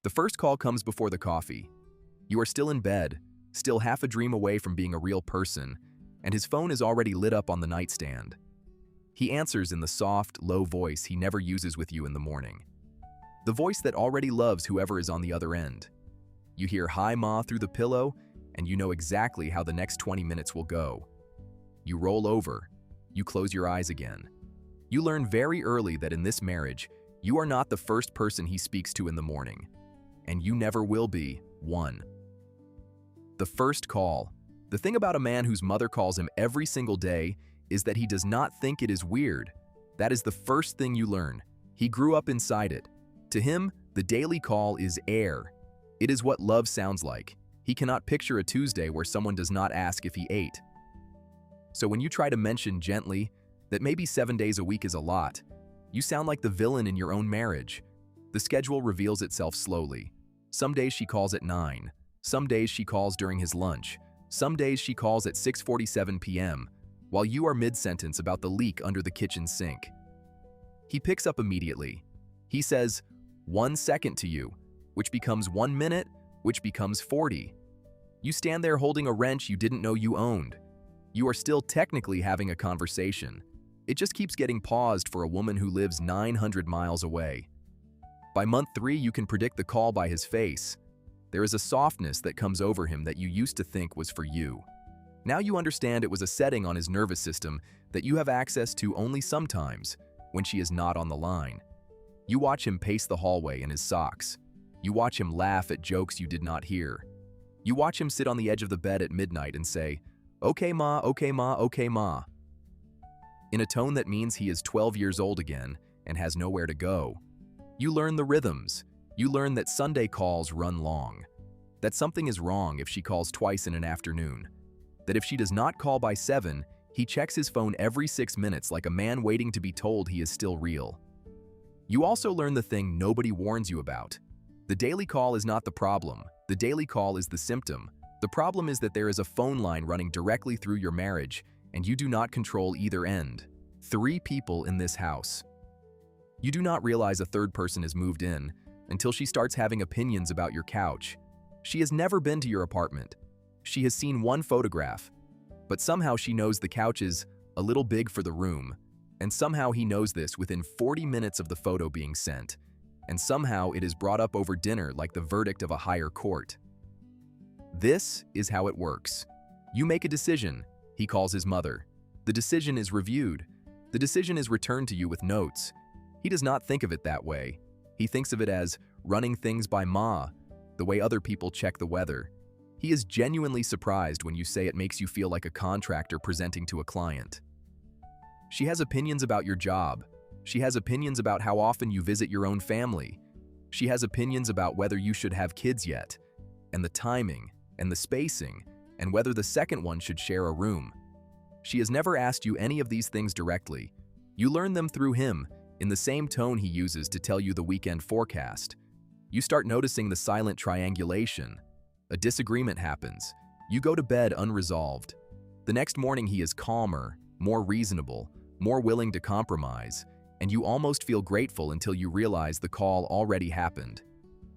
The first call comes before the coffee. You are still in bed, still half a dream away from being a real person, and his phone is already lit up on the nightstand. He answers in the soft, low voice he never uses with you in the morning. The voice that already loves whoever is on the other end. You hear "Hi, Ma" through the pillow, and you know exactly how the next 20 minutes will go. You roll over. You close your eyes again. You learn very early that in this marriage, you are not the first person he speaks to in the morning, and you never will be one. The first call. The thing about a man whose mother calls him every single day is that he does not think it is weird. That is the first thing you learn. He grew up inside it. To him, the daily call is air. It is what love sounds like. He cannot picture a Tuesday where someone does not ask if he ate. So when you try to mention gently that maybe 7 days a week is a lot, you sound like the villain in your own marriage. The schedule reveals itself slowly. Some days she calls at 9. Some days she calls during his lunch. Some days she calls at 6:47 p.m., while you are mid-sentence about the leak under the kitchen sink. He picks up immediately. He says, 1 second to you, which becomes 1 minute, which becomes 40. You stand there holding a wrench you didn't know you owned. You are still technically having a conversation. It just keeps getting paused for a woman who lives 900 miles away. By month 3, you can predict the call by his face. There is a softness that comes over him that you used to think was for you. Now you understand it was a setting on his nervous system that you have access to only sometimes, when she is not on the line. You watch him pace the hallway in his socks. You watch him laugh at jokes you did not hear. You watch him sit on the edge of the bed at midnight and say, "Okay, Ma, okay, Ma, okay, Ma," in a tone that means he is 12 years old again and has nowhere to go. You learn the rhythms. You learn that Sunday calls run long. That something is wrong if she calls twice in an afternoon. That if she does not call by 7, he checks his phone every 6 minutes like a man waiting to be told he is still real. You also learn the thing nobody warns you about. The daily call is not the problem. The daily call is the symptom. The problem is that there is a phone line running directly through your marriage, and you do not control either end. 3 people in this house. You do not realize a third person has moved in until she starts having opinions about your couch. She has never been to your apartment. She has seen one photograph, but somehow she knows the couch is a little big for the room, and somehow he knows this within 40 minutes of the photo being sent, and somehow it is brought up over dinner like the verdict of a higher court. This is how it works. You make a decision. He calls his mother. The decision is reviewed. The decision is returned to you with notes. He does not think of it that way. He thinks of it as running things by Ma, the way other people check the weather. He is genuinely surprised when you say it makes you feel like a contractor presenting to a client. She has opinions about your job. She has opinions about how often you visit your own family. She has opinions about whether you should have kids yet, and the timing, and the spacing, and whether the second one should share a room. She has never asked you any of these things directly. You learn them through him, in the same tone he uses to tell you the weekend forecast. You start noticing the silent triangulation. A disagreement happens. You go to bed unresolved. The next morning he is calmer, more reasonable, more willing to compromise, and you almost feel grateful until you realize the call already happened.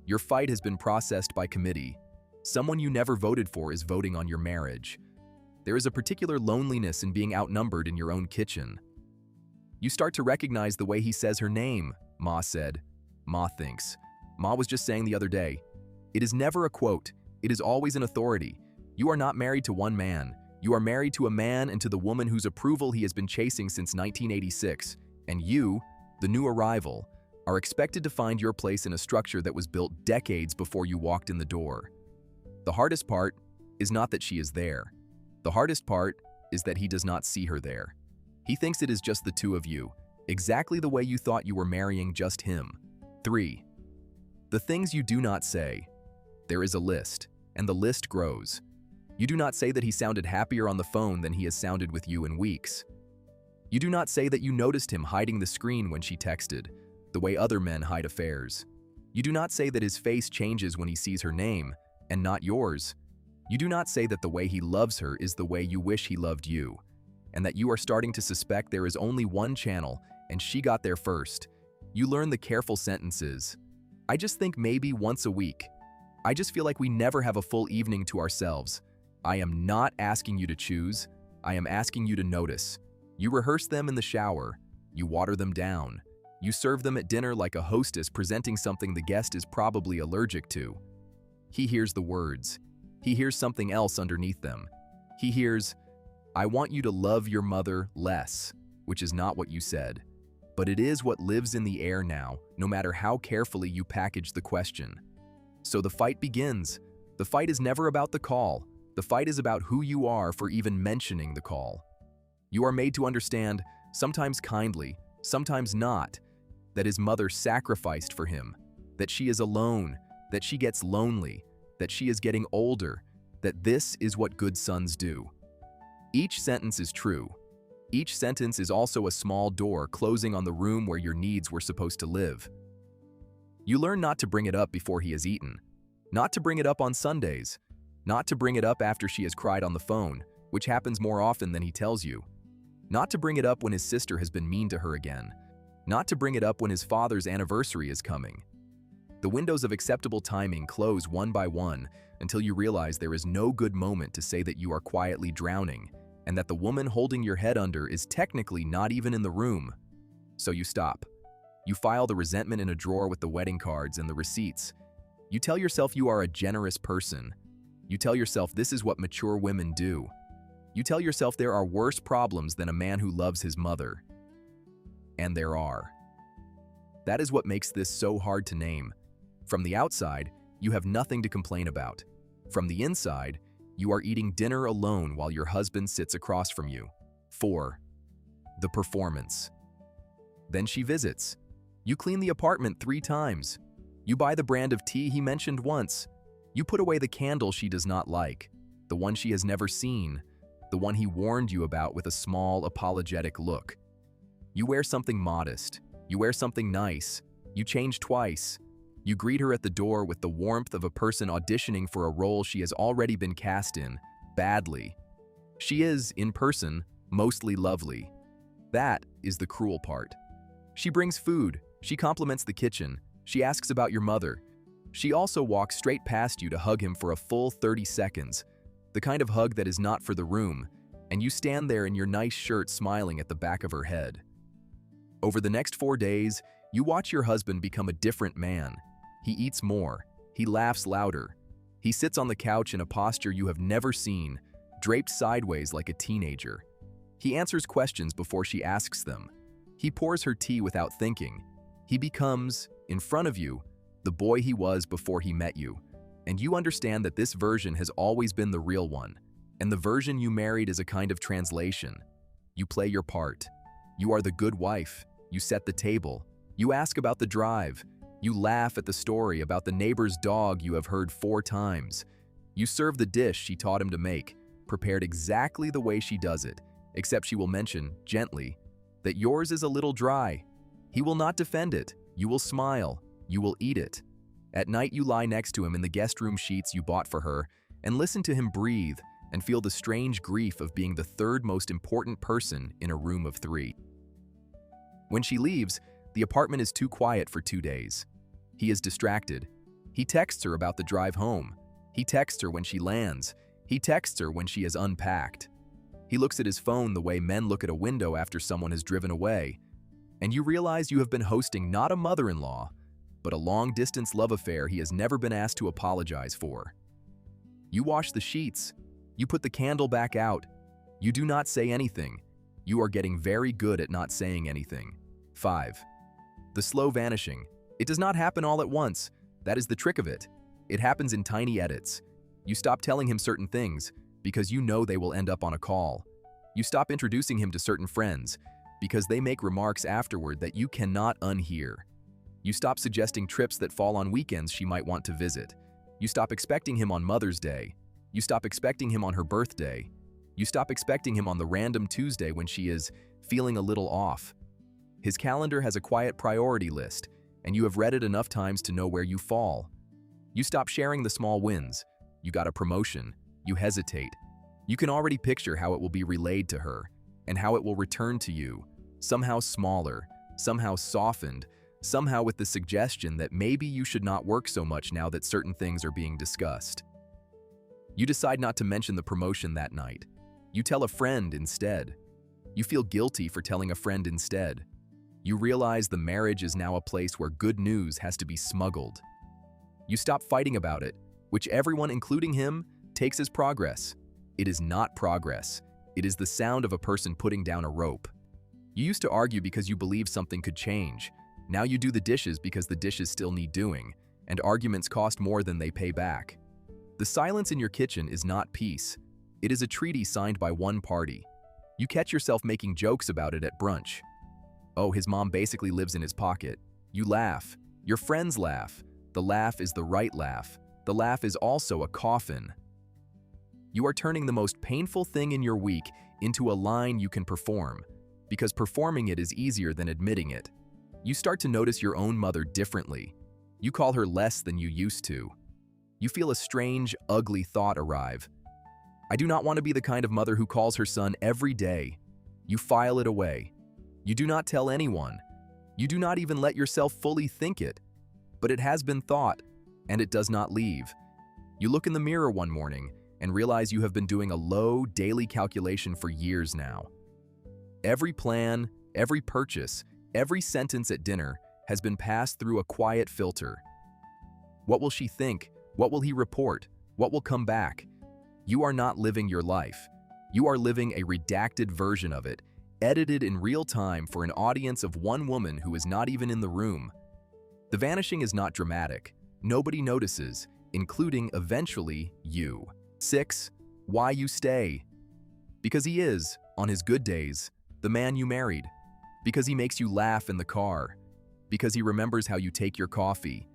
Your fight has been processed by committee. Someone you never voted for is voting on your marriage. There is a particular loneliness in being outnumbered in your own kitchen. You start to recognize the way he says her name. Ma said. Ma thinks. Ma was just saying the other day. It is never a quote. It is always an authority. You are not married to one man. You are married to a man and to the woman whose approval he has been chasing since 1986. And you, the new arrival, are expected to find your place in a structure that was built decades before you walked in the door. The hardest part is not that she is there. The hardest part is that he does not see her there. He thinks it is just the two of you, exactly the way you thought you were marrying just him. 3. The things you do not say. There is a list, and the list grows. You do not say that he sounded happier on the phone than he has sounded with you in weeks. You do not say that you noticed him hiding the screen when she texted, the way other men hide affairs. You do not say that his face changes when he sees her name, and not yours. You do not say that the way he loves her is the way you wish he loved you, and that you are starting to suspect there is only one channel and she got there first. You learn the careful sentences. I just think maybe once a week. I just feel like we never have a full evening to ourselves. I am not asking you to choose. I am asking you to notice. You rehearse them in the shower. You water them down. You serve them at dinner like a hostess presenting something the guest is probably allergic to. He hears the words. He hears something else underneath them. He hears, "I want you to love your mother less," which is not what you said. But it is what lives in the air now, no matter how carefully you package the question. So the fight begins. The fight is never about the call. The fight is about who you are for even mentioning the call. You are made to understand, sometimes kindly, sometimes not, that his mother sacrificed for him, that she is alone, that she gets lonely, that she is getting older, that this is what good sons do. Each sentence is true. Each sentence is also a small door closing on the room where your needs were supposed to live. You learn not to bring it up before he has eaten, not to bring it up on Sundays, not to bring it up after she has cried on the phone, which happens more often than he tells you, not to bring it up when his sister has been mean to her again, not to bring it up when his father's anniversary is coming. The windows of acceptable timing close one by one until you realize there is no good moment to say that you are quietly drowning, and that the woman holding your head under is technically not even in the room. So you stop. You file the resentment in a drawer with the wedding cards and the receipts. You tell yourself you are a generous person. You tell yourself this is what mature women do. You tell yourself there are worse problems than a man who loves his mother. And there are. That is what makes this so hard to name. From the outside, you have nothing to complain about. From the inside, you are eating dinner alone while your husband sits across from you. 4. The performance. Then she visits. You clean the apartment 3 times. You buy the brand of tea he mentioned once. You put away the candle she does not like, the one she has never seen, the one he warned you about with a small, apologetic look. You wear something modest. You wear something nice. You change twice. You greet her at the door with the warmth of a person auditioning for a role she has already been cast in, badly. She is, in person, mostly lovely. That is the cruel part. She brings food. She compliments the kitchen. She asks about your mother. She also walks straight past you to hug him for a full 30 seconds, the kind of hug that is not for the room, and you stand there in your nice shirt smiling at the back of her head. Over the next 4 days, you watch your husband become a different man. He eats more. He laughs louder. He sits on the couch in a posture you have never seen, draped sideways like a teenager. He answers questions before she asks them. He pours her tea without thinking. He becomes, in front of you, the boy he was before he met you. And you understand that this version has always been the real one, and the version you married is a kind of translation. You play your part. You are the good wife. You set the table. You ask about the drive. You laugh at the story about the neighbor's dog you have heard 4 times. You serve the dish she taught him to make, prepared exactly the way she does it, except she will mention, gently, that yours is a little dry. He will not defend it. You will smile. You will eat it. At night you lie next to him in the guest room sheets you bought for her and listen to him breathe and feel the strange grief of being the 3rd most important person in a room of 3. When she leaves, the apartment is too quiet for 2 days. He is distracted. He texts her about the drive home. He texts her when she lands. He texts her when she has unpacked. He looks at his phone the way men look at a window after someone has driven away. And you realize you have been hosting not a mother-in-law, but a long-distance love affair he has never been asked to apologize for. You wash the sheets. You put the candle back out. You do not say anything. You are getting very good at not saying anything. 5. The slow vanishing. It does not happen all at once. That is the trick of it. It happens in tiny edits. You stop telling him certain things because you know they will end up on a call. You stop introducing him to certain friends because they make remarks afterward that you cannot unhear. You stop suggesting trips that fall on weekends she might want to visit. You stop expecting him on Mother's Day. You stop expecting him on her birthday. You stop expecting him on the random Tuesday when she is feeling a little off. His calendar has a quiet priority list, and you have read it enough times to know where you fall. You stop sharing the small wins. You got a promotion. You hesitate. You can already picture how it will be relayed to her, and how it will return to you, somehow smaller, somehow softened, somehow with the suggestion that maybe you should not work so much now that certain things are being discussed. You decide not to mention the promotion that night. You tell a friend instead. You feel guilty for telling a friend instead. You realize the marriage is now a place where good news has to be smuggled. You stop fighting about it, which everyone, including him, takes as progress. It is not progress. It is the sound of a person putting down a rope. You used to argue because you believe something could change. Now you do the dishes because the dishes still need doing, and arguments cost more than they pay back. The silence in your kitchen is not peace. It is a treaty signed by one party. You catch yourself making jokes about it at brunch. Oh, his mom basically lives in his pocket. You laugh. Your friends laugh. The laugh is the right laugh. The laugh is also a coffin. You are turning the most painful thing in your week into a line you can perform, because performing it is easier than admitting it. You start to notice your own mother differently. You call her less than you used to. You feel a strange, ugly thought arrive. I do not want to be the kind of mother who calls her son every day. You file it away. You do not tell anyone. You do not even let yourself fully think it. But it has been thought, and it does not leave. You look in the mirror one morning and realize you have been doing a low, daily calculation for years now. Every plan, every purchase, every sentence at dinner has been passed through a quiet filter. What will she think? What will he report? What will come back? You are not living your life. You are living a redacted version of it, edited in real time for an audience of one woman who is not even in the room. The vanishing is not dramatic. Nobody notices, including, eventually, you. 6. Why you stay. Because he is, on his good days, the man you married. Because he makes you laugh in the car. Because he remembers how you take your coffee.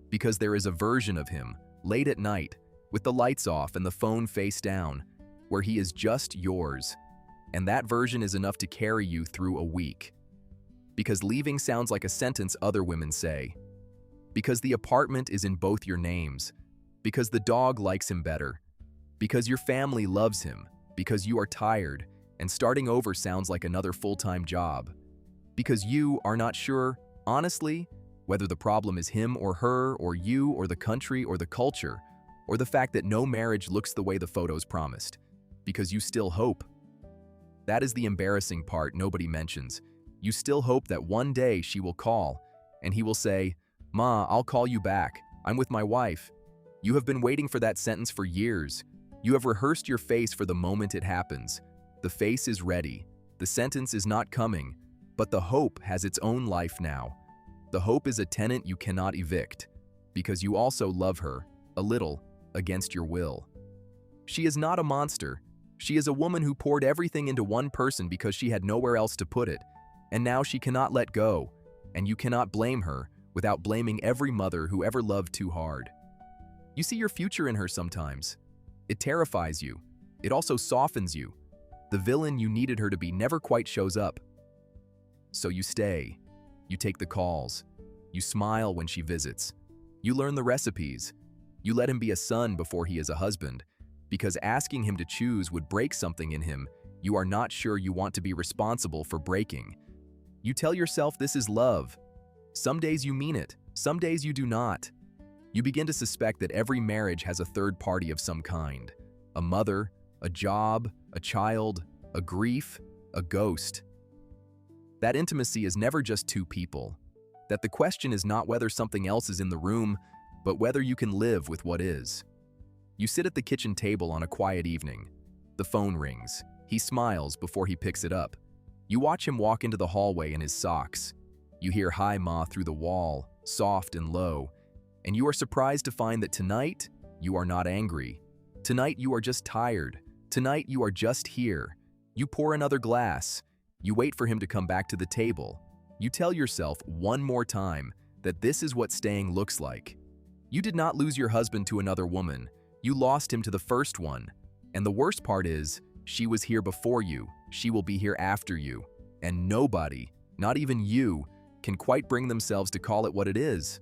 Because there is a version of him, late at night, with the lights off and the phone face down, where he is just yours. And that version is enough to carry you through a week. Because leaving sounds like a sentence other women say. Because the apartment is in both your names. Because the dog likes him better. Because your family loves him. Because you are tired, and starting over sounds like another full-time job. Because you are not sure, honestly, whether the problem is him or her or you or the country or the culture, or the fact that no marriage looks the way the photos promised. Because you still hope. That is the embarrassing part nobody mentions. You still hope that one day she will call, and he will say, "Ma, I'll call you back. I'm with my wife." You have been waiting for that sentence for years. You have rehearsed your face for the moment it happens. The face is ready. The sentence is not coming, but the hope has its own life now. The hope is a tenant you cannot evict, because you also love her, a little, against your will. She is not a monster. She is a woman who poured everything into one person because she had nowhere else to put it, and now she cannot let go, and you cannot blame her without blaming every mother who ever loved too hard. You see your future in her sometimes. It terrifies you. It also softens you. The villain you needed her to be never quite shows up. So you stay. You take the calls. You smile when she visits. You learn the recipes. You let him be a son before he is a husband, because asking him to choose would break something in him you are not sure you want to be responsible for breaking. You tell yourself this is love. Some days you mean it, some days you do not. You begin to suspect that every marriage has a third party of some kind. A mother, a job, a child, a grief, a ghost. That intimacy is never just two people. That the question is not whether something else is in the room, but whether you can live with what is. You sit at the kitchen table on a quiet evening. The phone rings. He smiles before he picks it up. You watch him walk into the hallway in his socks. You hear "Hi, Ma" through the wall, soft and low, and you are surprised to find that tonight, you are not angry. Tonight you are just tired. Tonight you are just here. You pour another glass. You wait for him to come back to the table. You tell yourself one more time that this is what staying looks like. You did not lose your husband to another woman. You lost him to the first one. And the worst part is, she was here before you. She will be here after you. And nobody, not even you, can quite bring themselves to call it what it is.